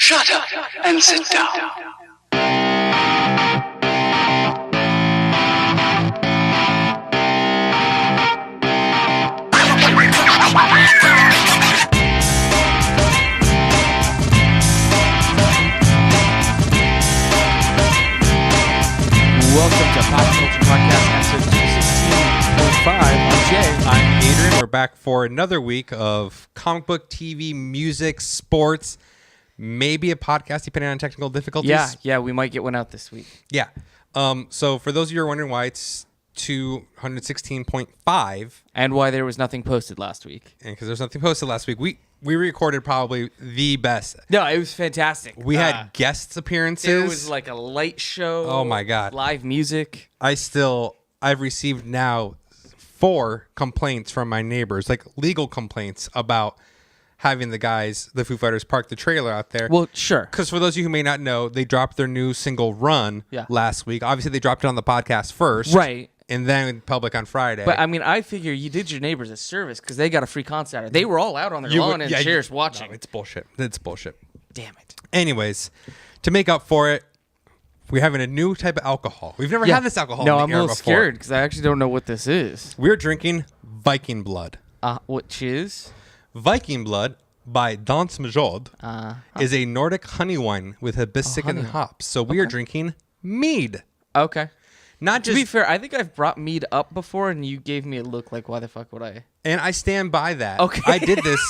Shut up and sit down. Welcome to Pop Culture Podcast, episode 216.5. I'm Jay. I'm Adrian. We're back for another week of comic book, TV, music, sports, maybe a podcast depending on technical difficulties. Yeah, we might get one out this week. Yeah. So for those of you who are wondering why it's 216.5, And why there was nothing posted last week. and because there's nothing posted last week, we recorded probably the best. No, it was fantastic. We had guest appearances. It was like a light show. Oh my God. Live music. I've received now 4 complaints from my neighbors, like legal complaints about having the Foo Fighters, park the trailer out there. Well, sure. Because for those of you who may not know, they dropped their new single Run last week. Obviously, they dropped it on the podcast first. Right. And then public on Friday. But I mean, I figure you did your neighbors a service because they got a free concert. They were all out on their lawn and chairs watching. No, it's bullshit. It's bullshit. Damn it. Anyways, to make up for it, we're having a new type of alcohol. We've never had this alcohol No, in I'm the a air little before. scared because I actually don't know what this is. We're drinking Viking Blood. Which is? Viking Blood by Dansk Mjod is a Nordic honey wine with hibiscus and hops. So we are drinking mead. Okay. Not To just be fair, I think I've brought mead up before, and you gave me a look like, why the fuck would I? And I stand by that. Okay. I did this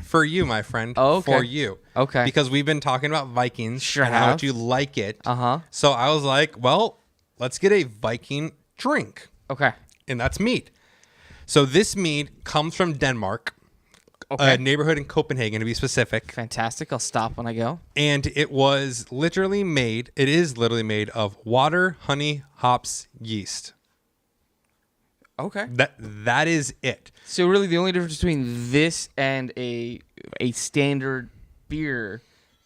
for you, my friend. Oh, okay. For you. Okay. Because we've been talking about Vikings. Sure and how have. much you like it. Uh-huh. So I was like, well, let's get a Viking drink. Okay. And that's mead. So this mead comes from Denmark. Okay. A neighborhood in Copenhagen, to be specific. Fantastic. I'll stop when I go. And it is literally made of water, honey, hops, yeast. Okay. That is it. So really the only difference between this and a standard beer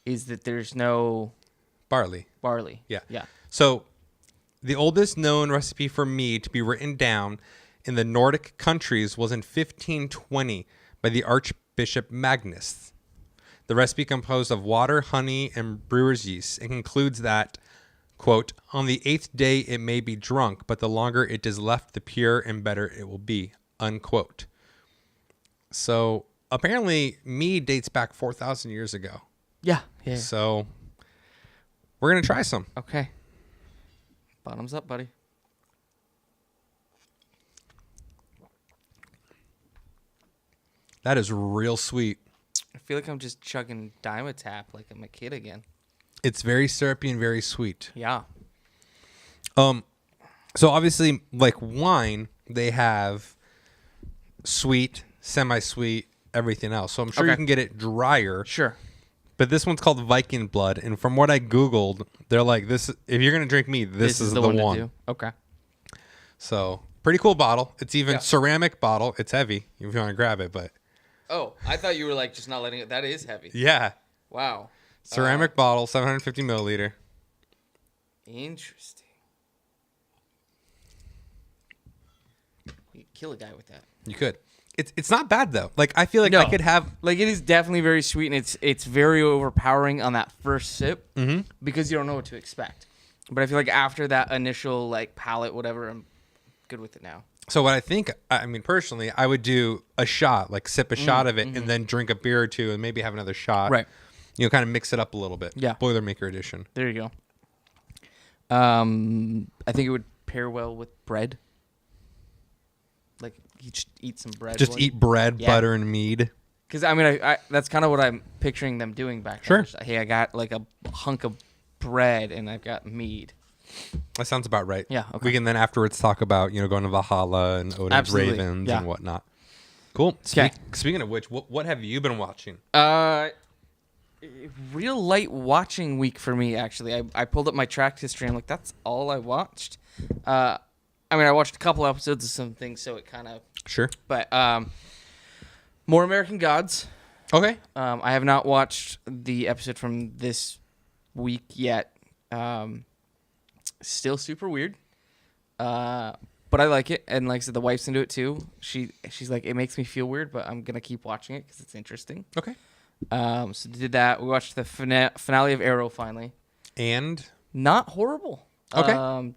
is that there's no Barley. barley. Yeah. Yeah. So the oldest known recipe for mead to be written down in the Nordic countries was in 1520 by the Archbishop Magnus. The recipe composed of water, honey, and brewer's yeast. It concludes that, quote, on the 8th day it may be drunk, but the longer it is left, the purer and better it will be, unquote. So apparently mead dates back 4,000 years ago. Yeah. So we're going to try some. Okay. Bottoms up, buddy. That is real sweet. I feel like I'm just chugging Dimetap like I'm a kid again. It's very syrupy and very sweet. Yeah. So obviously, like wine, they have sweet, semi-sweet, everything else. So I'm sure you can get it drier. Sure. But this one's called Viking Blood, and from what I googled, they're like, "This if you're gonna drink mead, this is the one." to do. Okay. So pretty cool bottle. It's even ceramic bottle. It's heavy if you want to grab it, but Oh, I thought you were like just not letting it. That is heavy. yeah, Wow. ceramic bottle, 750 milliliter. Interesting. You could kill a guy with that. You could. It's not bad though. Like I feel like I could have. Like it is definitely very sweet, and it's very overpowering on that first sip because you don't know what to expect. But I feel like after that initial like palate, whatever, I'm good with it now. So what I mean, personally, I would do a shot, like sip a shot of it, and then drink a beer or two, and maybe have another shot. Right. You know, kind of mix it up a little bit. Yeah. Boilermaker edition. There you go. I think it would pair well with bread. Like you just eat some bread. Just eat bread, butter, and mead. Because I mean, I that's kind of what I'm picturing them doing back then. Sure. Just, hey, I got like a hunk of bread and I've got mead. That sounds about right. Yeah, okay. We can then afterwards talk about, going to Valhalla and Odin's Absolutely, Ravens yeah. and whatnot. Cool. Okay. Speaking of which, what have you been watching? Real light watching week for me, actually. I pulled up my track history and I'm like, that's all I watched. I mean, I watched a couple episodes of some things, so it kind of... Sure. But more American Gods. Okay. I have not watched the episode from this week yet. Still super weird. But I like it. And like I said, the wife's into it too. She's like, it makes me feel weird, but I'm going to keep watching it because it's interesting. Okay. So did that. We watched the finale of Arrow finally. And Not horrible. Okay.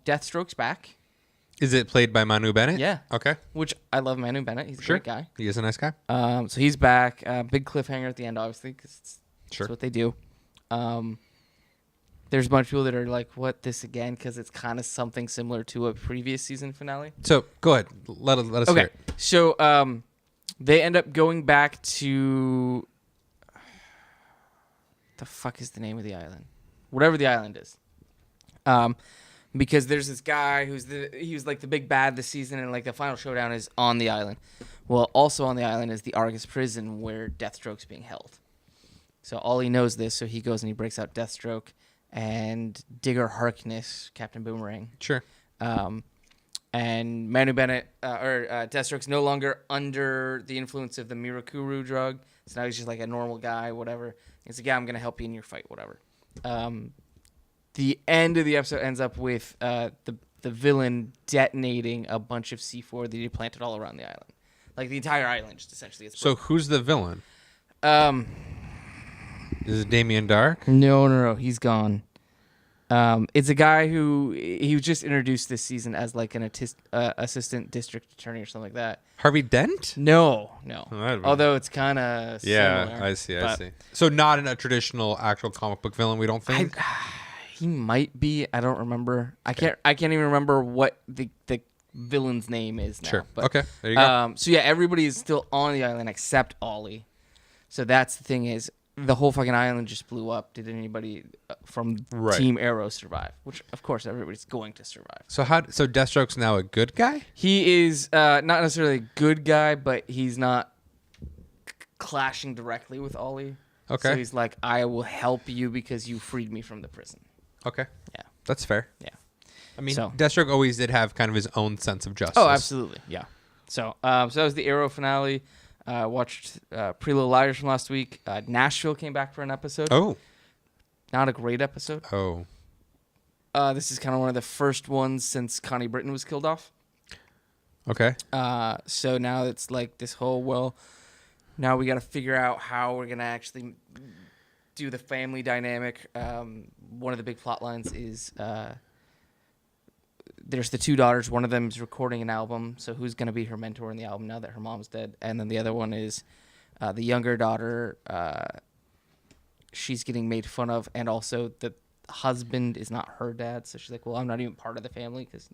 Deathstroke's back. is it played by Manu Bennett? Yeah. Okay. Which I love Manu Bennett. He's a great guy. He is a nice guy. So he's back. Big cliffhanger at the end, obviously, because Sure. that's what they do. There's a bunch of people that are like, "What, this again?" Because it's kind of something similar to a previous season finale. So go ahead. Let us hear Okay. it. So they end up going back to the fuck is the name of the island? Whatever the island is. Because there's this guy he was like the big bad this season, and like the final showdown is on the island. Well, also on the island is the Argus prison where Deathstroke's being held. So Ollie knows this, so he goes and he breaks out Deathstroke and Digger Harkness, Captain Boomerang. Sure. And Manu Bennett, Deathstroke's no longer under the influence of the Mirakuru drug. So now he's just like a normal guy, whatever. He's like, yeah, I'm going to help you in your fight, whatever. The end of the episode ends up with the villain detonating a bunch of C4 that he planted all around the island. Like the entire island, just essentially. Is So who's the villain? Is it Damien Dark? No, he's gone. It's a guy who he was just introduced this season as like an assistant district attorney or something like that. Harvey Dent? No. that'd be- Although it's kind of Yeah, I see. So not in a traditional actual comic book villain, we don't think? He might be. I don't remember. I can't even remember what the villain's name is now. Sure. But, Okay, there you go. So yeah, everybody is still on the island except Ollie. So that's the thing is the whole fucking island just blew up. Did anybody from Right. Team Arrow survive? Which of course everybody's going to survive. So Deathstroke's now a good guy? He is not necessarily a good guy, but he's not clashing directly with Ollie. Okay. So he's like, I will help you because you freed me from the prison. Okay. Yeah. That's fair. Yeah. I mean, So- Deathstroke always did have kind of his own sense of justice. Oh, absolutely. Yeah. So that was the Arrow finale. Watched Pretty Little Liars from last week. Nashville came back for an episode. Oh. Not a great episode. Oh. This is kind of one of the first ones since Connie Britton was killed off. Okay. So now it's like this whole, now we got to figure out how we're going to actually do the family dynamic. One of the big plot lines is there's the two daughters. One of them is recording an album. So who's going to be her mentor in the album now that her mom's dead? And then the other one is the younger daughter. She's getting made fun of. And also the husband is not her dad. So she's like, well, I'm not even part of the family because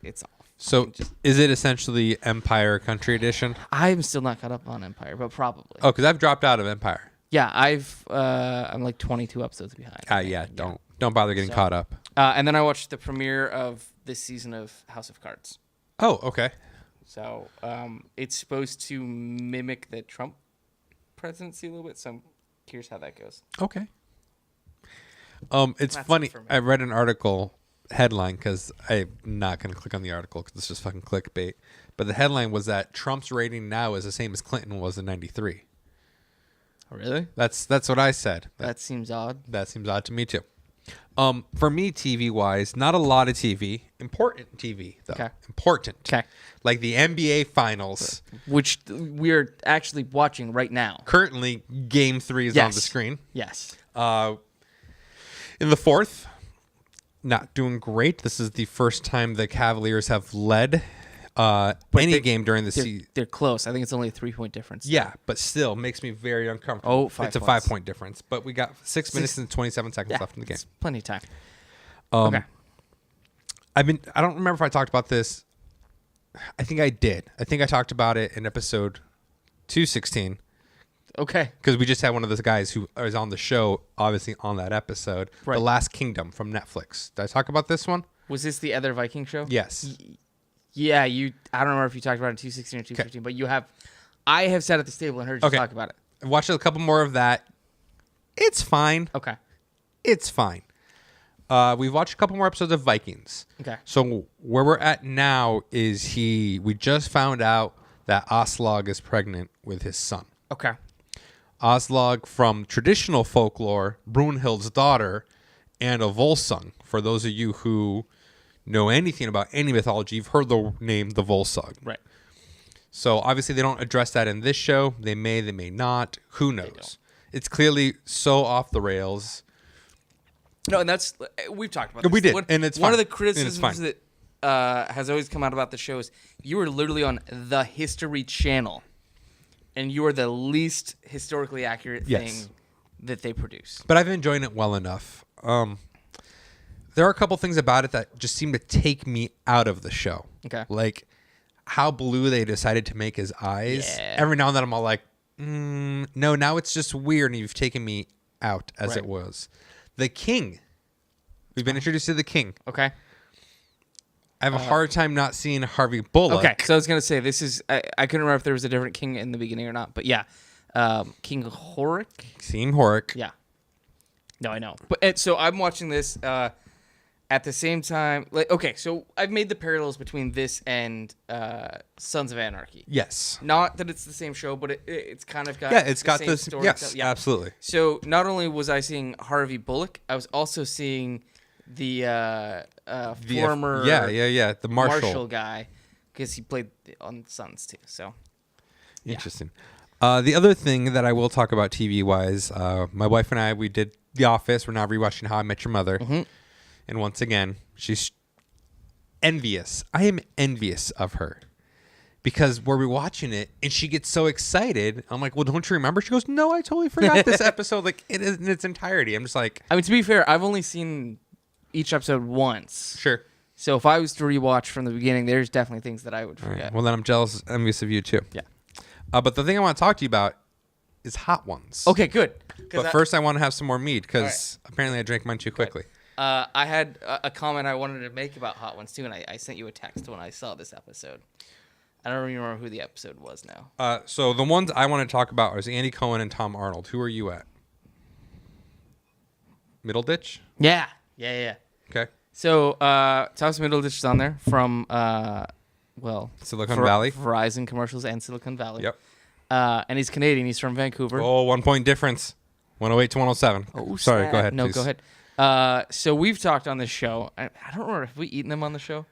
it's off. So is it essentially Empire Country Edition? I'm still not caught up on Empire, but probably. Oh, because I've dropped out of Empire. Yeah, I'm like 22 episodes behind. Yeah, don't bother getting caught up. And then I watched the premiere of this season of House of Cards. Oh, okay. So it's supposed to mimic the Trump presidency a little bit. So I'm curious how that goes. Okay. It's That's funny. it for me. I read an article headline because I'm not going to click on the article because it's just fucking clickbait. But the headline was that Trump's rating now is the same as Clinton was in '93. Really? That's what I said. That seems odd. That seems odd to me too. For me, TV wise, not a lot of TV. Important TV though. Okay. Important. Okay. Like the NBA Finals. Which we're actually watching right now. Currently, Game 3 is on the screen. Yes. In the fourth, not doing great. This is the first time the Cavaliers have led any game during the season. They're close. I think it's only a 3-point difference. Yeah, but still makes me very uncomfortable. Oh, 5 it's a points. 5-point difference. But we got 6 minutes and 27 seconds left in the game. It's plenty of time. Okay. I don't remember if I talked about this. I think I did. I think I talked about it in episode 216. Okay. Because we just had one of those guys who is on the show, obviously on that episode. Right. The Last Kingdom from Netflix. Did I talk about this one? Was this the other Viking show? Yes. Yeah, I don't remember if you talked about it in 216 or 215, but I have sat at the table and heard you talk about it. I watched a couple more of that. It's fine. Okay. It's fine. We've watched a couple more episodes of Vikings. Okay. So where we're at now is we just found out that Aslog is pregnant with his son. Okay. Aslog, from traditional folklore, Brunhild's daughter, and a Volsung. For those of you who know anything about any mythology, you've heard the name the Volsung. Right. So obviously they don't address that in this show. They may not. Who knows? It's clearly so off the rails. No, and that's we've talked about this. We did, and it's one fine. of the And it's criticisms fine. that has always come out about the show is you were literally on the History Channel, and you are the least historically accurate thing that they produce. But I've enjoyed it well enough. There are a couple things about it that just seem to take me out of the show. Okay. Like how blue they decided to make his eyes. Yeah. Every now and then I'm all like, no, now it's just weird and you've taken me out as it was. The King. We've been introduced to the King. Okay. I have a hard time not seeing Harvey Bullock. Okay, so I was gonna say this is I couldn't remember if there was a different king in the beginning or not, but yeah, King Horik. Seeing Horik. Yeah. No, I know, but so I'm watching this at the same time. Like, okay, so I've made the parallels between this and Sons of Anarchy. Yes. Not that it's the same show, but it's kind of got It's got same this. story. Yes, absolutely. So not only was I seeing Harvey Bullock, I was also seeing the former the Marshall guy, because he played on Sons too. So interesting. The other thing that I will talk about TV wise, my wife and I, we did The Office. We're now rewatching How I Met Your Mother, and once again, she's envious. I am envious of her because we're rewatching it, and she gets so excited. I'm like, "Well, don't you remember?" She goes, "No, I totally forgot this episode, like it is in its entirety." I'm just like, I mean, to be fair, I've only seen each episode once. "Sure." So if I was to rewatch from the beginning, there's definitely things that I would forget. Right. Well, then I'm jealous, envious of you too. Yeah. But the thing I want to talk to you about is hot ones. Okay, good. But first, I want to have some more mead because apparently I drank mine too quickly. I had a comment I wanted to make about Hot Ones too, and I sent you a text when I saw this episode. I don't even remember who the episode was now. So the ones I want to talk about are Andy Cohen and Tom Arnold. Who are you at? Middleditch? Yeah. Okay. So Thomas Middleditch is on there from Silicon Valley. Verizon commercials and Silicon Valley. Yep. And he's Canadian. He's from Vancouver. Oh, 1 point difference. 108 to 107. Oh, sorry. sad. Go ahead. No, please. go ahead. So we've talked on this show. I don't remember. Have we eaten them on the show?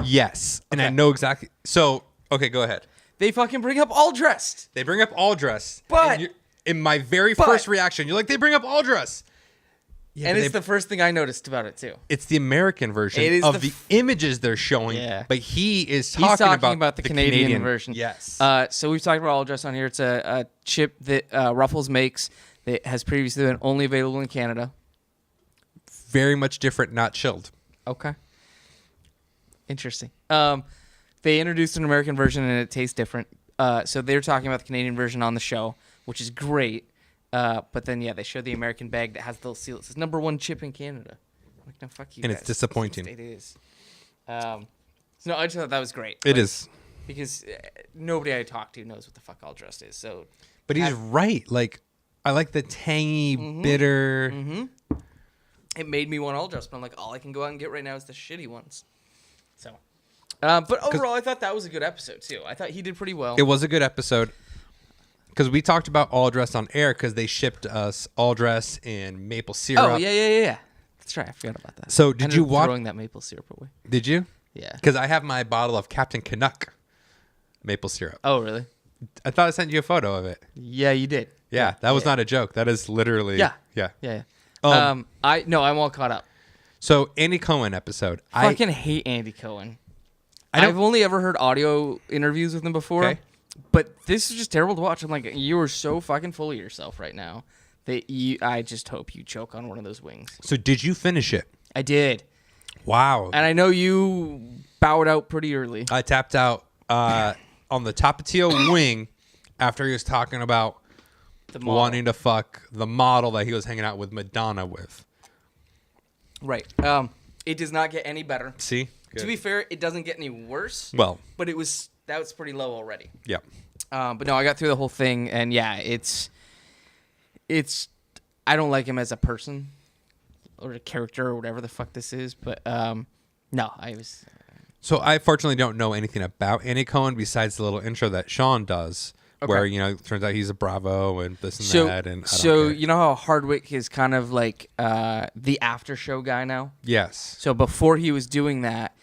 Yes. And I Okay. know exactly. So, okay, go ahead. They fucking bring up All Dressed. They bring up All Dress. But- in my very first reaction, you're like, they bring up All Dress. Yeah, And but it's the first thing I noticed about it too. it's the American version It is of the the images they're showing. Yeah. But he is He's talking about the Canadian version. Yes. So we've talked about All Dressed on here. It's a chip that Ruffles makes that has previously been only available in Canada. Very much different, not chilled. Okay. Interesting. They introduced an American version and it tastes different. So they're talking about the Canadian version on the show, which is great. But then, they show the American bag that has the little seal. It says #1 chip in Canada. I'm like, no, fuck you And guys. it's disappointing. It is. So no, I just thought that was great. It is. Because nobody I talk to knows what the fuck All Dressed is. So, But he's right. Like, I like the tangy, bitter. it made me want All Dressed, but I'm like, all I can go out and get right now is the shitty ones. So, but overall, I thought that was a good episode too. I thought he did pretty well. It was a good episode. Because we talked about All Dress on air because they shipped us All Dress in maple syrup. Oh, yeah. That's right. I forgot about that. So I did ended you up watch? throwing that maple syrup away? Did you? Yeah. Because I have my bottle of Captain Canuck maple syrup. Oh, really? I thought I sent you a photo of it. Yeah, you did. Yeah, that was not a joke. That is literally. Yeah. Yeah. Yeah. Um, I'm all caught up. So Andy Cohen episode. I fucking hate Andy Cohen. don't- I've only ever heard audio interviews with him before. Okay. But this is just terrible to watch. I'm like, you are so fucking full of yourself right now that I just hope you choke on one of those wings. So did you finish it? I did. Wow. And I know you bowed out pretty early. I tapped out on the Tapatio wing after he was talking about The model. wanting to fuck the model that he was hanging out with Madonna with. Right. It does not get any better. See? To be fair, it doesn't get any worse. Well, But that was pretty low already. yeah. But no, I got through the whole thing, and it's I don't like him as a person or a character or whatever the fuck this is. But no, I was. So I fortunately don't know anything about Andy Cohen besides the little intro that Sean does, where it turns out he's a Bravo and this and that. And I don't care. You know how Hardwick is kind of like the after show guy now. Yes. So before he was doing that,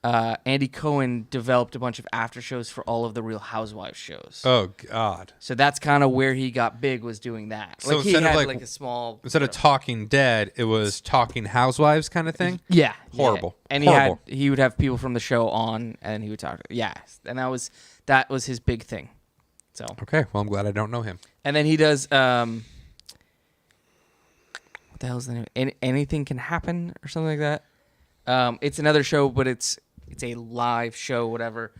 Andy Cohen developed a bunch of after shows for all of the Real Housewives shows. Oh God! So that's kind of where he got big, was doing that. So Like he instead of, had like, a small Instead of Talking Dead, it was Talking Housewives kind of thing. yeah, Horrible. Yeah. And Horrible. he would have people from the show on, and he would talk. Yeah, and that was his big thing. So Okay, well I'm glad I don't know him. and then he does what the hell's the name? Anything Can Happen or something like that. It's another show, but it's a live show, whatever,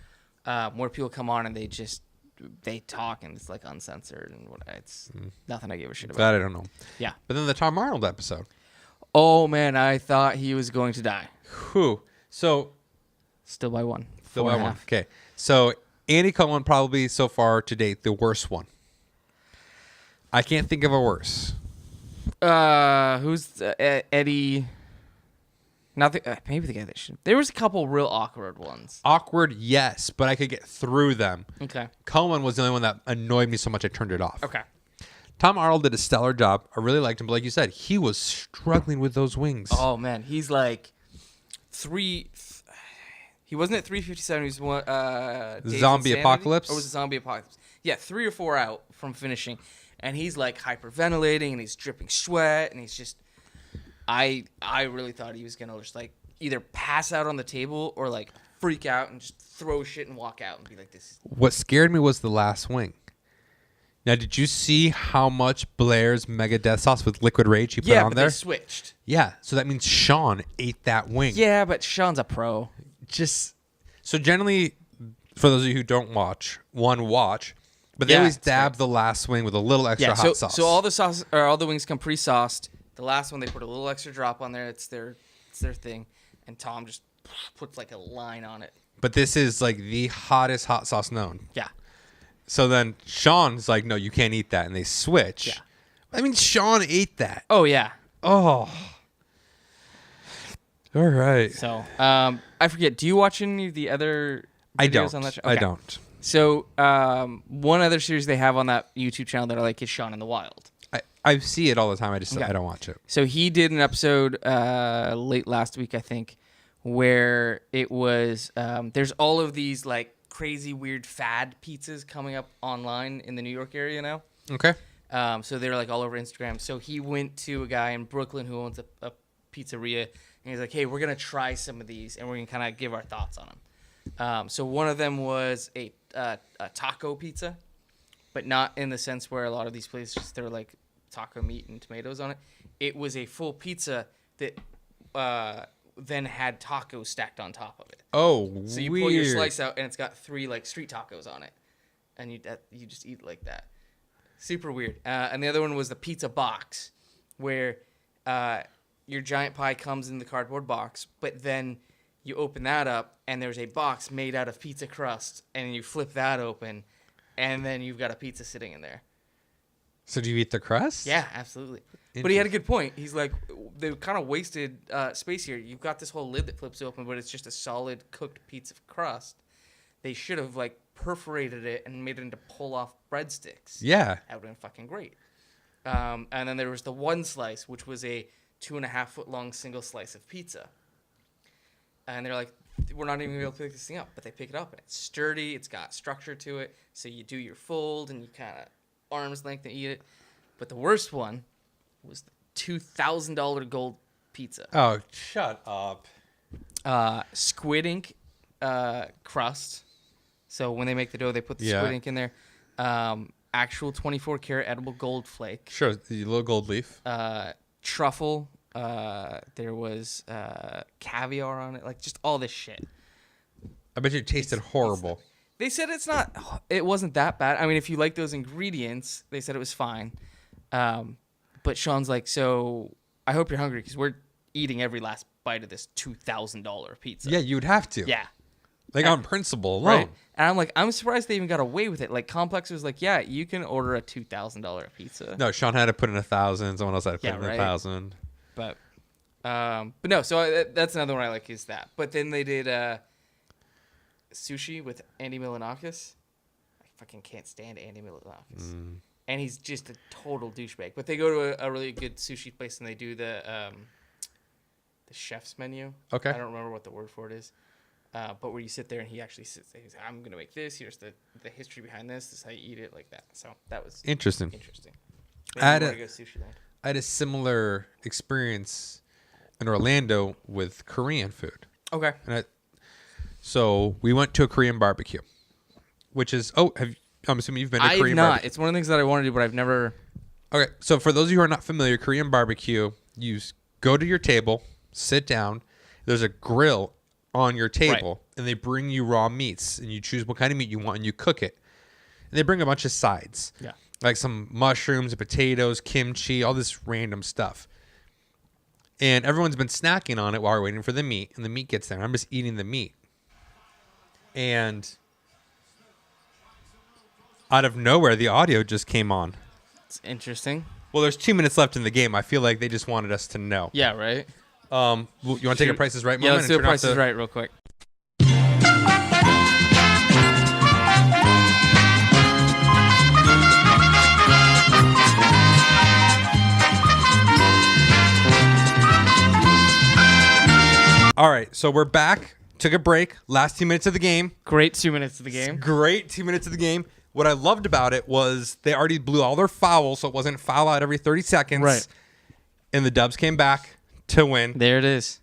where people come on and they talk and it's like uncensored and it's nothing I give a shit about. That I don't know. Yeah. But then the Tom Arnold episode. Oh man, I thought he was going to die. Who? So Still by one. still 4.5. by one. Okay. So Andy Cohen probably so far to date the worst one. I can't think of a worse. Who's Eddie? Maybe the guy that should. There was a couple real awkward ones. Awkward, yes, but I could get through them. Okay. Cohen was the only one that annoyed me so much I turned it off. Okay. Tom Arnold did a stellar job. I really liked him, but like you said, he was struggling with those wings. Oh man, he's like he wasn't at 357. He was one. Days Zombie Insanity? Apocalypse? Or was it Zombie Apocalypse? Yeah, 3 or 4 out from finishing, and he's like hyperventilating and he's dripping sweat and he's just. I really thought he was gonna just like either pass out on the table or like freak out and just throw shit and walk out and be like this. What scared me was the last wing. Now, did you see how much Blair's Mega Death Sauce with Liquid Rage he put on but there? they switched. Yeah, so that means Sean ate that wing. Yeah, but Sean's a pro. Just so generally, for those of you who don't watch, but they Yeah, always it's dab great. the last wing with a little extra hot sauce. So all the sauce or all the wings come pre-sauced. The last one they put a little extra drop on there. It's their thing, and Tom just puts like a line on it. But this is like the hottest hot sauce known. Yeah. So then Sean's like, no, you can't eat that, and they switch. Yeah. I mean, Sean ate that. Oh yeah. Oh. All right. So I forget. Do you watch any of the other I videos don't. on that show? I Okay. don't. So one other series they have on that YouTube channel that I like is Sean in the Wild. I see it all the time. I just Okay. I don't watch it. So he did an episode late last week, I think, where it was there's all of these like crazy weird fad pizzas coming up online in the New York area now. Okay. So they're like all over Instagram. So he went to a guy in Brooklyn who owns a pizzeria, and he's like, "Hey, we're gonna try some of these, and we're gonna kind of give our thoughts on them." So one of them was a taco pizza, but not in the sense where a lot of these places just throw like taco meat and tomatoes on it. It was a full pizza that then had tacos stacked on top of it. Oh, So you weird. pull your slice out, and it's got 3 like street tacos on it, and you just eat like that. Super weird. And the other one was the pizza box, where your giant pie comes in the cardboard box, but then you open that up, and there's a box made out of pizza crust, and you flip that open, and then you've got a pizza sitting in there. So do you eat the crust? Yeah, absolutely. But he had a good point. He's like, they kind of wasted space here. You've got this whole lid that flips open, but it's just a solid cooked pizza crust. They should have like perforated it and made it into pull-off breadsticks. Yeah. That would have been fucking great. And then there was the one slice, which was a 2.5 foot long single slice of pizza. And they're like, we're not even going to be able to pick this thing up. But they pick it up, and it's sturdy. It's got structure to it. So you do your fold, and you kind of arm's length and eat it. But the worst one was the $2,000 gold pizza. Oh, shut up. Squid ink crust. So when they make the dough, they put the Yeah. squid ink in there. Actual 24 karat edible gold flake. Sure, the little gold leaf. Truffle. There was caviar on it. Like just all this shit. I bet you it tasted horrible. They said it wasn't that bad. I mean, if you like those ingredients, they said it was fine. But Sean's like, so I hope you're hungry because we're eating every last bite of this $2,000 pizza. Yeah, you would have to. Yeah. Like on principle alone. Right. And I'm like, I'm surprised they even got away with it. Like Complex was like, yeah, you can order a $2,000 pizza. No, Sean had to put in 1,000. Someone else had to put Yeah, in right. 1,000. But no. So that's another one I like is that. But then they did sushi with Andy Milonakis. I fucking can't stand Andy Milonakis. And he's just a total douchebag. But they go to a really good sushi place and they do the chef's menu. Okay. I don't remember what the word for it is. but where you sit there and he actually sits there. He's like, I'm gonna make this. Here's the history behind this. This is how you eat it, like that. So that was Interesting. Maybe I had you wanna go sushi land. I had a similar experience in Orlando with Korean food. Okay. So we went to a Korean barbecue, which is I'm assuming you've been to Korean not. barbecue. It's one of the things that I want to do, but I've never. Okay, so for those of you who are not familiar, Korean barbecue, you go to your table, sit down. There's a grill on your table, and they bring you raw meats, and you choose what kind of meat you want, and you cook it. And they bring a bunch of sides, like some mushrooms, potatoes, kimchi, all this random stuff. And everyone's been snacking on it while we're waiting for the meat, and the meat gets there. And I'm just eating the meat, and out of nowhere, the audio just came on. It's interesting. Well, there's 2 minutes left in the game. I feel like they just wanted us to know. Yeah, right. You want to take a Price is Right moment? Yeah, let's do a Price is Right real quick. All right, so we're back. Took a break. Last 2 minutes of the game. Great 2 minutes of the game. Great 2 minutes of the game. What I loved about it was they already blew all their fouls, so it wasn't foul out every 30 seconds. Right. And the Dubs came back to win. There it is.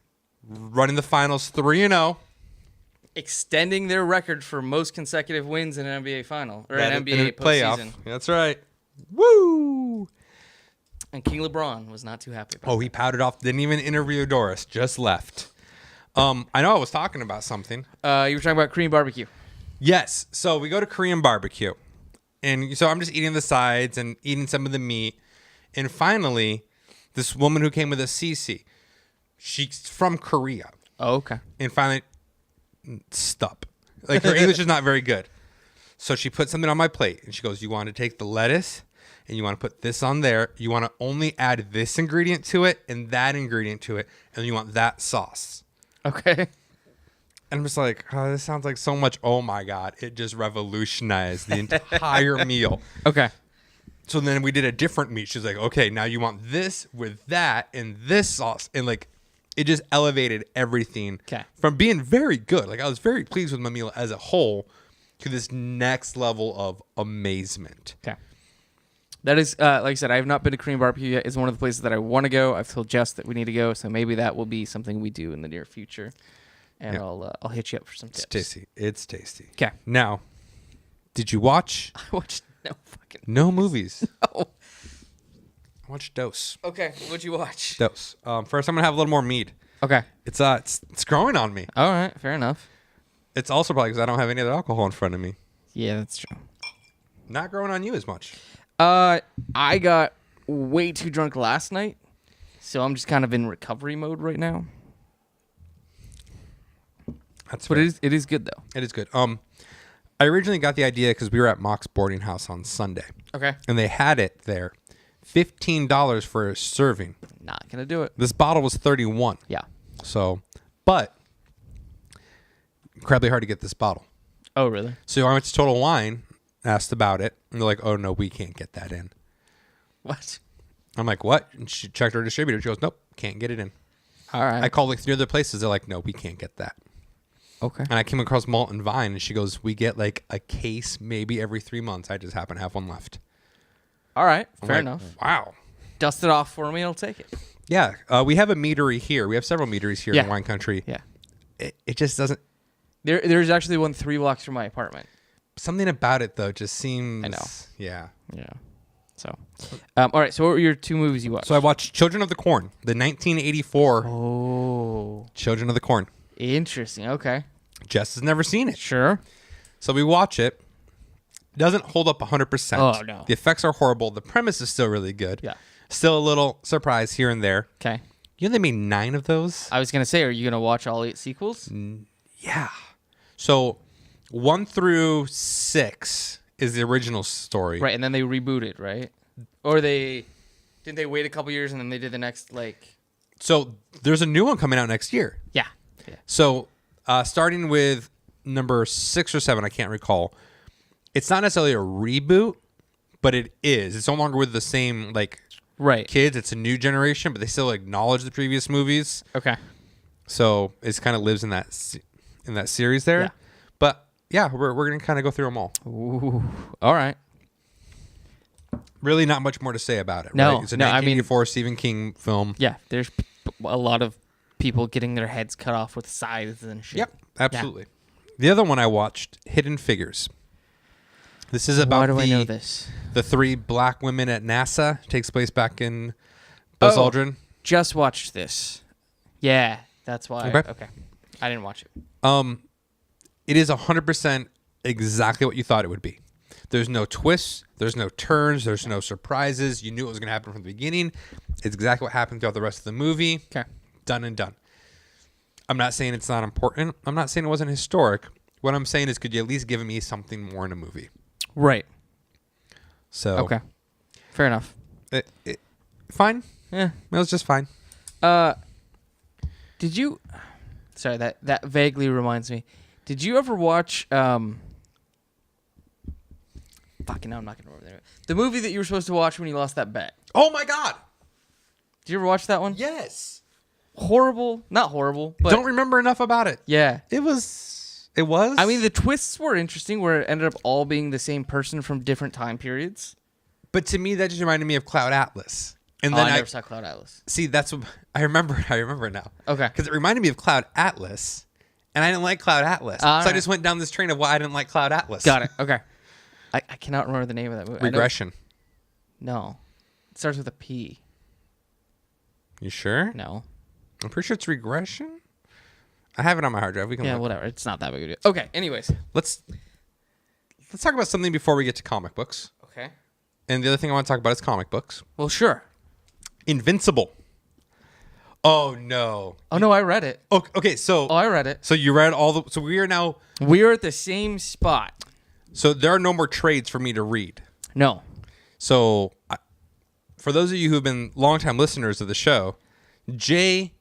Running the finals 3-0. Extending their record for most consecutive wins in an NBA final or an NBA playoff. postseason. That's right. Woo! And King LeBron was not too happy about He pouted off. Didn't even interview Doris. Just left. I know I was talking about something. You were talking about Korean barbecue. Yes. So we go to Korean barbecue. And so I'm just eating the sides and eating some of the meat. And finally, this woman who came with us, Cece, she's from Korea. Oh, okay. And finally, stop. Like, her English is not very good. So she put something on my plate. And she goes, you want to take the lettuce and you want to put this on there. You want to only add this ingredient to it and that ingredient to it. And you want that sauce. Okay. And I'm just like, oh, this sounds like so much. Oh, my God. It just revolutionized the entire meal. Okay. So then we did a different meat. She's like, okay, now you want this with that and this sauce. And like, it just elevated everything from being very good. Like, I was very pleased with my meal as a whole to this next level of amazement. Okay. That is, like I said, I have not been to Korean barbecue yet. It's one of the places that I want to go. I've told Jess that we need to go. So maybe that will be something we do in the near future. And I'll hit you up for some tips. It's tasty. It's tasty. Okay. Now, did you watch? I watched no movies. No. I watched Dose. Okay. What'd you watch? Dose. First, I'm gonna have a little more mead. Okay. It's growing on me. All right. Fair enough. It's also probably because I don't have any other alcohol in front of me. Yeah, that's true. Not growing on you as much. I got way too drunk last night, so I'm just kind of in recovery mode right now. That's but fair. it is good though. It is good. I originally got the idea because we were at Mock's boarding house on Sunday. Okay. And they had it there, $15 for a serving. Not gonna do it. This bottle was $31. Yeah. So, but incredibly hard to get this bottle. Oh, really? So I went to Total Wine, asked about it, and they're like, "Oh no, we can't get that in." What? I'm like, "What?" And she checked her distributor. She goes, "Nope, can't get it in." All right. I called like 3 other places. They're like, "No, we can't get that." Okay. And I came across Malt and Vine, and she goes, "We get like a case maybe every 3 months. I just happen to have one left." All right. I'm Fair like, enough. Wow. Dust it off for me. I'll take it. Yeah. We have a meadery here. We have several meaderies here in wine country. Yeah. It just doesn't. There's actually one 3 blocks from my apartment. Something about it though just seems. I know. Yeah. Yeah. So, all right. So what were your 2 movies you watched? So I watched Children of the Corn, the 1984 Oh. Children of the Corn. Interesting. Okay. Jess has never seen it. Sure. So we watch it. It doesn't hold up 100%. Oh, no. The effects are horrible. The premise is still really good. Yeah. Still a little surprise here and there. Okay. You know they made 9 of those? I was gonna say, are you gonna watch all 8 sequels? Yeah. So 1 through 6 is the original story. Right, and then they rebooted, right? Or didn't they wait a couple years and then they did the next like? So there's a new one coming out next year. Yeah. So starting with number 6 or 7, I can't recall. It's not necessarily a reboot, but it is. It's no longer with the same like kids. It's a new generation, but they still acknowledge the previous movies. Okay. So it kind of lives in that in that series there. Yeah. But yeah, we're going to kind of go through them all. Ooh. All right. Really not much more to say about it, No, right? It's a no, I mean- 1984 Stephen King film. Yeah, there's a lot of people getting their heads cut off with scythes and shit. Yep, absolutely. The other one I watched, Hidden Figures. This is about Why do I know this? the 3 black women at NASA. Takes place back in Buzz Oh. Aldrin. Just watched this. Yeah, that's why. Okay. Okay. I didn't watch it. It is 100% exactly what you thought it would be. There's no twists. There's no turns. There's no surprises. You knew it was going to happen from the beginning. It's exactly what happened throughout the rest of the movie. Okay. Done and done. I'm not saying it's not important. I'm not saying it wasn't historic. What I'm saying is, could you at least give me something more in a movie? Right. So Okay. Fair enough. Fine. Yeah. It was just fine. Did you? Sorry, that vaguely reminds me. Did you ever watch? Fucking, now I'm not gonna remember the movie that you were supposed to watch when you lost that bet. Oh my God. Did you ever watch that one? Yes. Horrible. Not horrible, but Don't remember enough about it. yeah. It was. I mean, the twists were interesting, where it ended up all being the same person from different time periods. But to me, that just reminded me of Cloud Atlas. And Oh, then I never saw Cloud Atlas. see. That's what I remember. I remember it now. Okay. Because it reminded me of Cloud Atlas, and I didn't like Cloud Atlas. All so I right. just went down this train of why I didn't like Cloud Atlas. Got it. Okay. I cannot remember the name of that movie. Regression. No. It starts with a P. You sure? No. I'm pretty sure it's Regression. I have it on my hard drive. We can Yeah, look. whatever. It's not that big of a deal. Okay. Anyways. Let's talk about something before we get to comic books. Okay. And the other thing I want to talk about is comic books. Well, sure. Invincible. Oh no. Oh no, I read it. Okay. So Oh, I read it. so you read all the. So we are now. We're at the same spot. So there are no more trades for me to read. No. So for those of you who have been longtime listeners of the show, Jay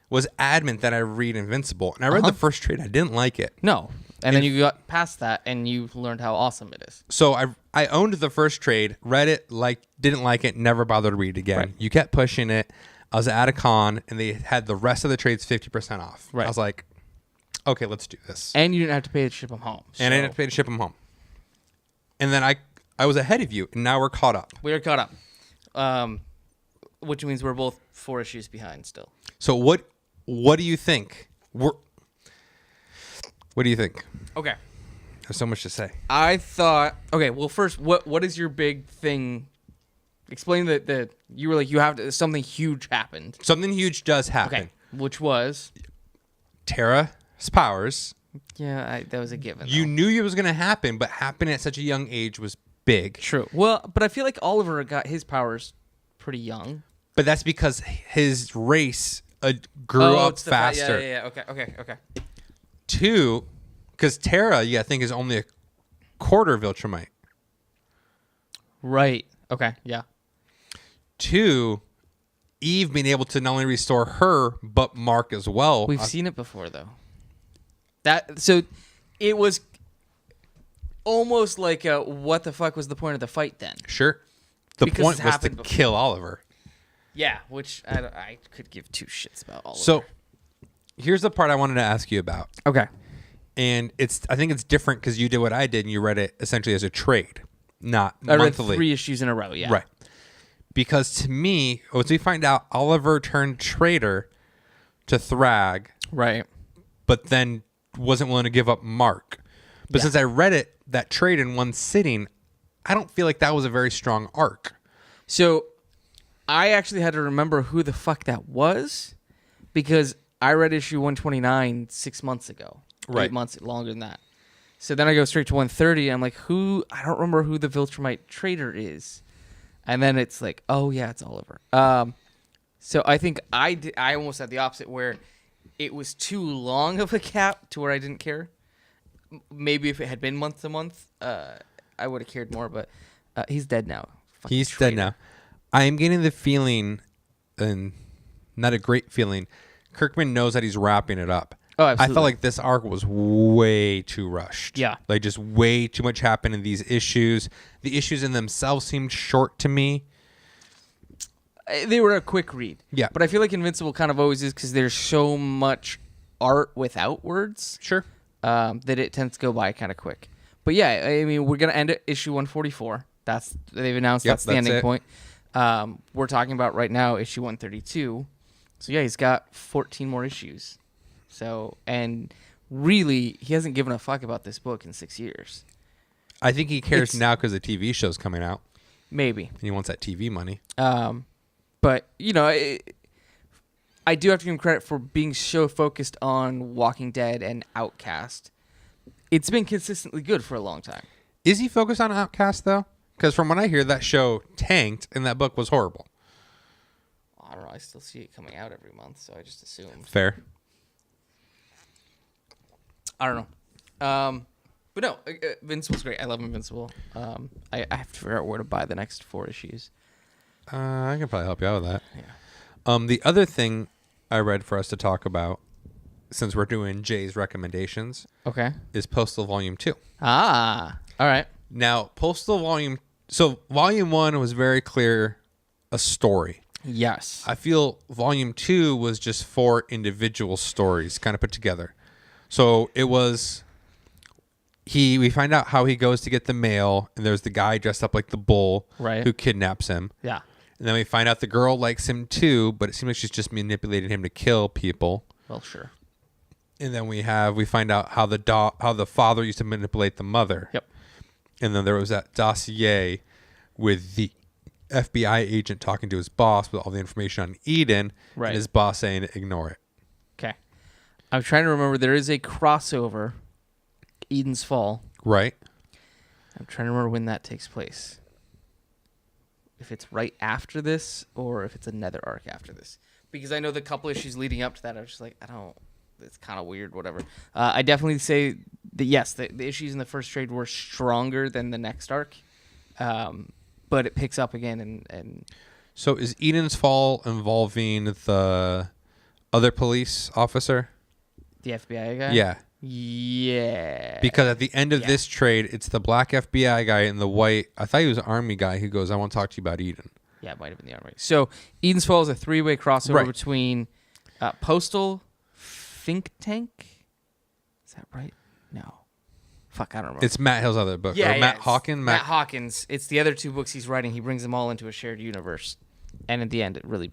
was adamant that I read Invincible, and I read the first trade. I didn't like it. No. And then you got past that, and you learned how awesome it is. So I owned the first trade, read it, didn't like it, never bothered to read it again. Right. You kept pushing it. I was at a con, and they had the rest of the trades 50% off. Right. I was like, okay, let's do this. And you didn't have to pay to ship them home. And I didn't have to pay to ship them home. And then I was ahead of you, and now we're caught up. We are caught up. Which means we're both 4 issues behind still. So what do you think? What do you think? Okay. There's so much to say. I thought. Okay. Well, first, what is your big thing? Explain that you were like, you have to, something huge happened. Something huge does happen. Okay. Which was. Tara's powers. Yeah, that was a given. You though. knew it was going to happen, but happening at such a young age was big. True. Well, but I feel like Oliver got his powers pretty young. But that's because his race grew up it's the faster. Yeah. Okay. 2, because Tara, I think, is only a quarter Viltrumite. Right. Okay. Yeah. 2, Eve being able to not only restore her, but Mark as well. We've seen it before, though. So it was almost like what the fuck was the point of the fight then? Sure. The Because point it's was to happened before. kill Oliver. Yeah, which I could give 2 shits about Oliver. So here's the part I wanted to ask you about. okay. And I think it's different because you did what I did and you read it essentially as a trade, not I read monthly. 3 issues in a row, yeah. Right. Because to me, once we find out Oliver turned traitor to Thrag, Right. but then wasn't willing to give up Mark. But Yeah. since I read it, that trade in one sitting, I don't feel like that was a very strong arc. So I actually had to remember who the fuck that was because I read issue 129 6 months ago. Right. 8 months longer than that. So then I go straight to 130. I'm like, who? I don't remember who the Viltrumite traitor is. And then it's like, oh yeah, it's Oliver. So I think I almost had the opposite where it was too long of a gap to where I didn't care. Maybe if it had been month to month, I would have cared more. But he's dead now. Fucking He's traitor. dead now. I am getting the feeling, and not a great feeling, Kirkman knows that he's wrapping it up. Oh, I absolutely. felt like this arc was way too rushed. Yeah. Like just way too much happened in these issues. The issues in themselves seemed short to me. They were a quick read. Yeah. But I feel like Invincible kind of always is because there's so much art without words, Sure. that it tends to go by kind of quick. But yeah, I mean, we're gonna end at issue 144. They've announced that's the ending point. We're talking about right now issue 132. So yeah, he's got 14 more issues. So, and really, he hasn't given a fuck about this book in 6 years. I think he cares now because the TV show's coming out. Maybe. And he wants that TV money. But, you know, I do have to give him credit for being so focused on Walking Dead and Outcast. It's been consistently good for a long time. Is he focused on Outcast, though? Because from what I hear, that show tanked and that book was horrible. I don't know. I still see it coming out every month, so I just assumed. Fair. I don't know. But no, Invincible's great. I love Invincible. I have to figure out where to buy the next 4 issues. I can probably help you out with that. Yeah. The other thing I read for us to talk about, since we're doing Jay's recommendations, Okay. is Postal Volume 2. Ah, all right. Now, Postal Volume... So, Volume 1 was very clear a story. Yes. I feel Volume 2 was just 4 individual stories kind of put together. So, it was... We find out how he goes to get the mail, and there's the guy dressed up like the bull who kidnaps him. Yeah. And then we find out the girl likes him too, but it seems like she's just manipulated him to kill people. Well, sure. And then we find out how the father used to manipulate the mother. Yep. And then there was that dossier with the FBI agent talking to his boss with all the information on Eden, Right. and his boss saying ignore it. Okay. I'm trying to remember. There is a crossover, Eden's Fall. Right. I'm trying to remember when that takes place. If it's right after this or if it's another arc after this. Because I know the couple issues leading up to that, I was just like, it's kind of weird, whatever. I definitely say that, yes, the issues in the first trade were stronger than the next arc. But it picks up again. And So is Eden's Fall involving the other police officer? The FBI guy? Yeah. Yeah. Because at the end of this trade, it's the black FBI guy and the white, I thought he was an army guy who goes, I want to talk to you about Eden. Yeah, it might have been the army. So Eden's Fall is a 3-way crossover Right. between Postal, Think Tank. Is that right? No. Fuck, I don't remember. It's Matt Hill's other book. Yeah, or Matt Hawkins. Matt Hawkins. It's the other 2 books he's writing. He brings them all into a shared universe. And at the end, it really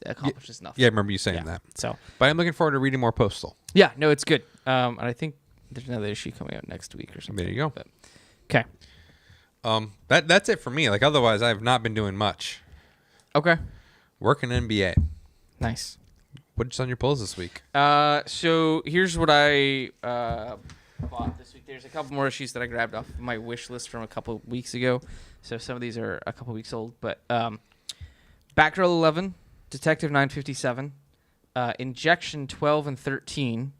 accomplishes nothing. Yeah, I remember you saying that. So, But I'm looking forward to reading more Postal. yeah, no, it's good. And I think there's another issue coming out next week or something. There you go. But, okay. That's it for me. Like, otherwise, I have not been doing much. Okay. Working NBA. Nice. What's on your polls this week? So here's what I bought this week. There's a couple more issues that I grabbed off my wish list from a couple weeks ago. So some of these are a couple weeks old. But Batgirl 11, Detective 957, Injection 12 and 13,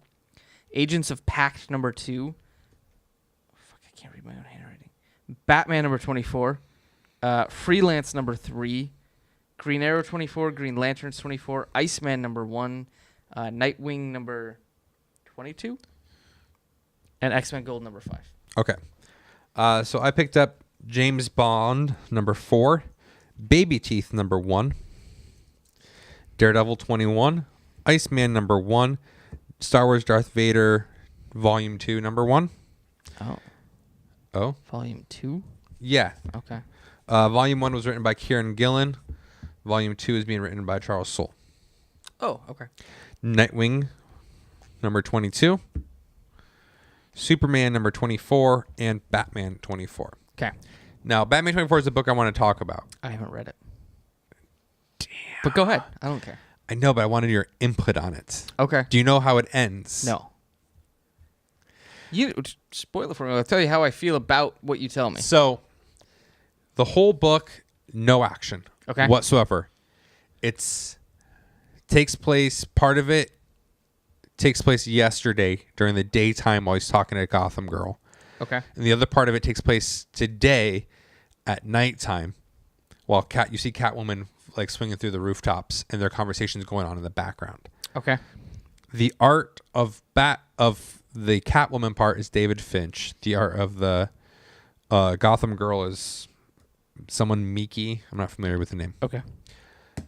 Agents of Pact number 2. Fuck, I can't read my own handwriting. Batman number 24, Freelance number 3, Green Arrow 24, Green Lanterns 24, Iceman number 1, Nightwing number 22, and X-Men Gold number 5. Okay. So I picked up James Bond number 4, Baby Teeth number 1, Daredevil 21, Iceman number 1, Star Wars Darth Vader Volume 2 number 1. Oh? Volume 2? Yeah. Okay. Volume 1 was written by Kieran Gillen. Volume 2 is being written by Charles Soule. Oh, okay. Nightwing number 22, Superman number 24, and Batman 24. Okay. Now, Batman 24 is the book I want to talk about. I haven't read it. Damn. But go ahead. I don't care. I know, but I wanted your input on it. Okay. Do you know how it ends? No. You spoil it for me. I'll tell you how I feel about what you tell me. So, the whole book, no action whatsoever. Part of it takes place yesterday during the daytime while he's talking to Gotham Girl. Okay. And the other part of it takes place today at nighttime while you see Catwoman like swinging through the rooftops and their conversations going on in the background. Okay. The art of the Catwoman part is David Finch. The art of the Gotham Girl is someone Miki. I'm not familiar with the name. Okay.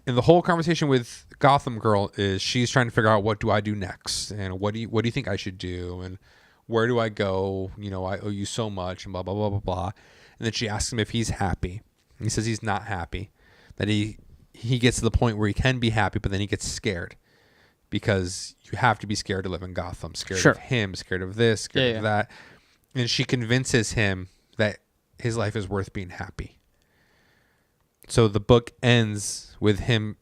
And the whole conversation with Gotham Girl is she's trying to figure out, what do I do next, and what do you think I should do, and where do I go? You know, I owe you so much, and blah blah blah blah blah. And then she asks him if he's happy. And he says he's not happy. That he gets to the point where he can be happy, but then he gets scared, because you have to be scared to live in Gotham. Scared of him, scared of this, scared of that. And she convinces him that his life is worth being happy. So the book ends with him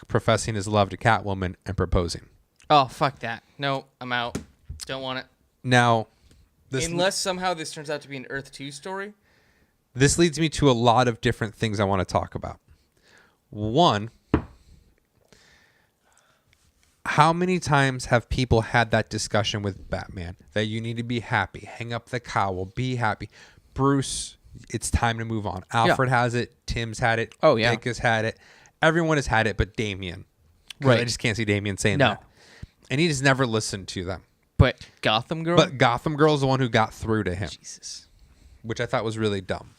professing his love to Catwoman and proposing. Oh, fuck that. No, I'm out. Don't want it. Now, unless somehow this turns out to be an Earth 2 story. This leads me to a lot of different things I want to talk about. One, how many times have people had that discussion with Batman that you need to be happy, hang up the cowl, be happy? Bruce, it's time to move on. Alfred has it. Tim's had it. Oh, yeah. Dick has had it. Everyone has had it but Damian. Right. I just can't see Damian saying that. And he just never listened to them. But Gotham Girl? But Gotham Girl is the one who got through to him. Jesus. Which I thought was really dumb.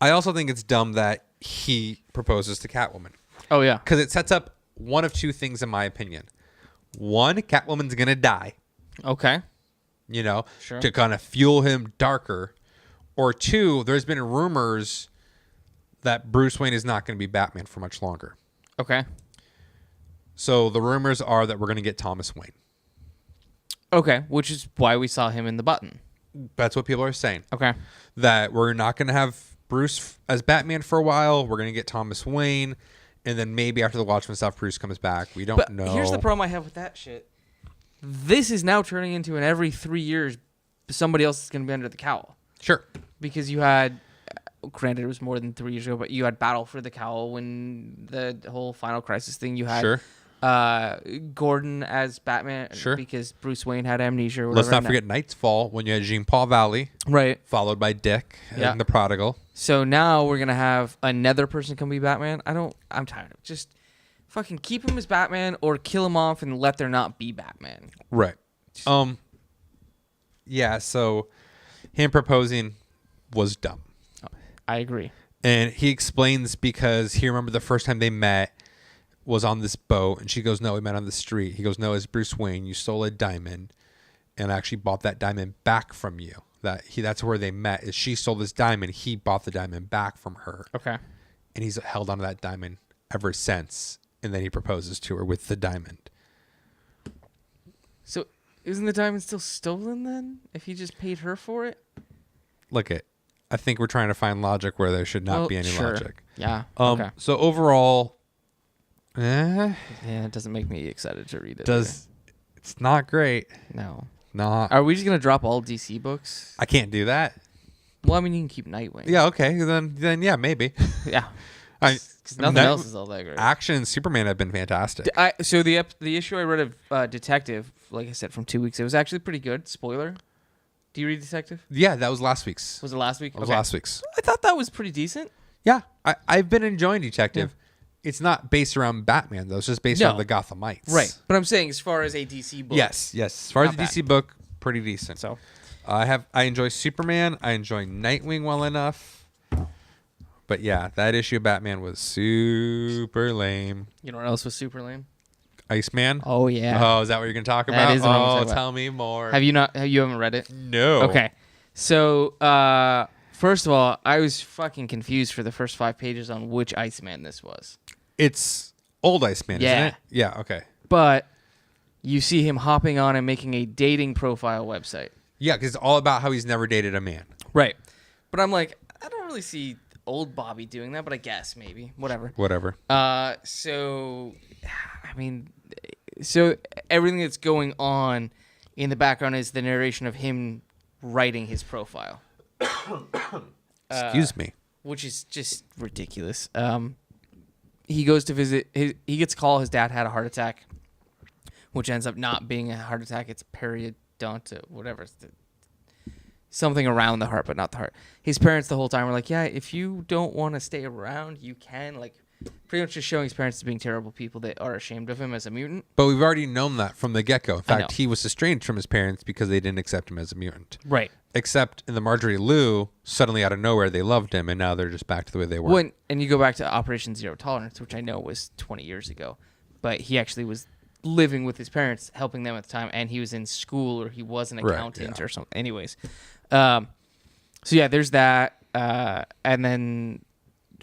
I also think it's dumb that he proposes to Catwoman. Oh, yeah. Because it sets up one of two things, in my opinion. One, Catwoman's going to die. Okay. You know, sure. To kind of fuel him darker. Or two, there's been rumors that Bruce Wayne is not going to be Batman for much longer. Okay. So the rumors are that we're going to get Thomas Wayne. Okay, which is why we saw him in the button. That's what people are saying. Okay. That we're not going to have Bruce as Batman for a while. We're going to get Thomas Wayne. And then maybe after the Watchmen stuff, Bruce comes back. We don't know. Here's the problem I have with that shit. This is now turning into an every 3 years, somebody else is going to be under the cowl. Sure. Because you had, granted it was more than 3 years ago, but you had Battle for the Cowl when the whole Final Crisis thing. You had Gordon as Batman. Sure. Because Bruce Wayne had amnesia or whatever. Let's not forget Knight's Fall when you had Jean-Paul Valley. Right. Followed by Dick and the Prodigal. So now we're going to have another person come be Batman. I'm tired of it. Just fucking keep him as Batman or kill him off and let there not be Batman. Right. Yeah, so him proposing was dumb. I agree. And he explains because he remembered the first time they met was on this boat. And she goes, no, we met on the street. He goes, no, it's Bruce Wayne. You stole a diamond. And I actually bought that diamond back from you. That's where they met. Is she stole this diamond. He bought the diamond back from her. Okay. And he's held onto that diamond ever since. And then he proposes to her with the diamond. So isn't the diamond still stolen then? If he just paid her for it? I think we're trying to find logic where there should not be any logic. Yeah. Okay. So overall, yeah, it doesn't make me excited to read it. It's not great. No. Not. Are we just gonna drop all DC books? I can't do that. Well, I mean, you can keep Nightwing. Yeah. Okay. Then yeah, maybe. Yeah. Because nothing else is all that great. Action and Superman have been fantastic. So the issue I read of Detective, like I said, from 2 weeks, it was actually pretty good. Spoiler. Do you read Detective? Yeah, that was last week's. Was it last week? It was last week's. I thought that was pretty decent. Yeah, I've been enjoying Detective. Yeah. It's not based around Batman though. It's just based on the Gothamites. Right. But I'm saying as far as a DC book. Yes. As far as the DC book, pretty decent. So I enjoy Superman. I enjoy Nightwing well enough. But yeah, that issue of Batman was super lame. You know what else was super lame? Iceman? Oh yeah. Oh, is that what you're gonna talk about? That is what I'm gonna talk about. Tell me more. Have you not? You haven't read it? No. Okay. So first of all, I was fucking confused for the first 5 pages on which Iceman this was. It's old Iceman, isn't it? Yeah. Okay. But you see him hopping on and making a dating profile website. Yeah, because it's all about how he's never dated a man. Right. But I'm like, I don't really see old Bobby doing that, but I guess maybe. Whatever. So, I mean, so everything that's going on in the background is the narration of him writing his profile. Excuse me. Which is just ridiculous. He goes to visit, he gets a call, his dad had a heart attack, which ends up not being a heart attack. It's periodontal, whatever. Something around the heart, but not the heart. His parents the whole time were like, yeah, if you don't want to stay around, you can. Like, pretty much just showing his parents as being terrible people that are ashamed of him as a mutant. But we've already known that from the get-go. In I know. fact, he was estranged from his parents because they didn't accept him as a mutant. Right. Except in the Marjorie Liu, suddenly out of nowhere, they loved him, and now they're just back to the way they were. And you go back to Operation Zero Tolerance, which I know was 20 years ago, but he actually was living with his parents, helping them at the time, and he was in school, or he was an accountant or something. Anyways, so yeah, there's that, and then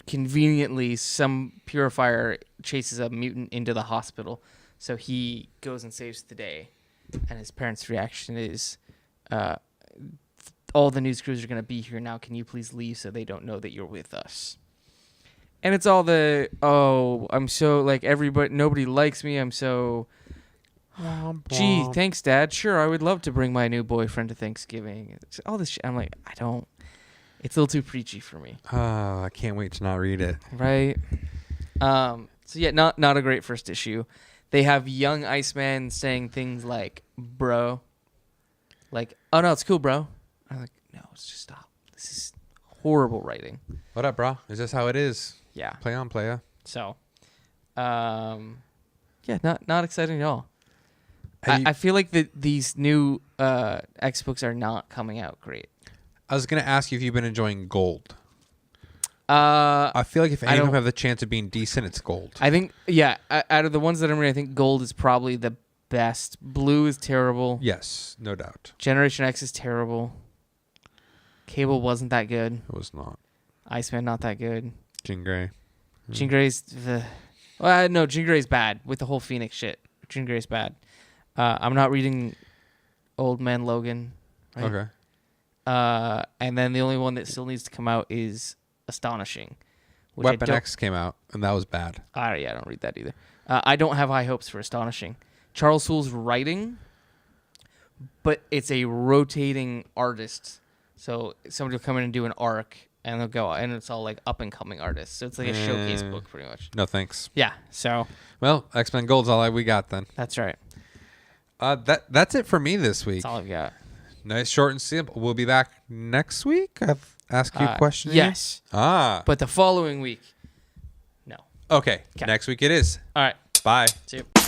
conveniently, some purifier chases a mutant into the hospital, so he goes and saves the day, and his parents' reaction is, all the news crews are going to be here now. Can you please leave so they don't know that you're with us? And it's all I'm so, like, nobody likes me. I'm so, gee, thanks, Dad. Sure, I would love to bring my new boyfriend to Thanksgiving. It's all this shit. I'm like, it's a little too preachy for me. Oh, I can't wait to not read it. Right? So yeah, not a great first issue. They have young Iceman saying things like, bro. Like, oh, no, it's cool, bro. I'm like, no, let's just stop. This is horrible writing. What up, bro? Is this how it is? Yeah. Play on, playa. So, yeah, not exciting at all. I feel like these new X books are not coming out great. I was going to ask you if you've been enjoying Gold. I feel like if any of them have the chance of being decent, it's Gold. I think, yeah, out of the ones that I'm reading, I think Gold is probably the best. Blue is terrible. Yes, no doubt. Generation X is terrible. Cable wasn't that good. It was not. Iceman not that good. Jean Grey. Jean Grey's Jean Grey's bad with the whole Phoenix shit. Jean Grey's bad. I'm not reading Old Man Logan. Right? Okay. And then the only one that still needs to come out is Astonishing. Weapon X came out, and that was bad. I don't read that either. I don't have high hopes for Astonishing. Charles Soule's writing, but it's a rotating artist. So somebody will come in and do an arc, and they'll go, and it's all like up and coming artists. So it's like a showcase book, pretty much. No thanks. Yeah. So. Well, X-Men Gold's all we got then. That's right. That's it for me this week. That's all I've got. Nice, short, and simple. We'll be back next week. I've asked you a question. Yes. But the following week, no. Okay. Next week it is. All right. Bye. See you.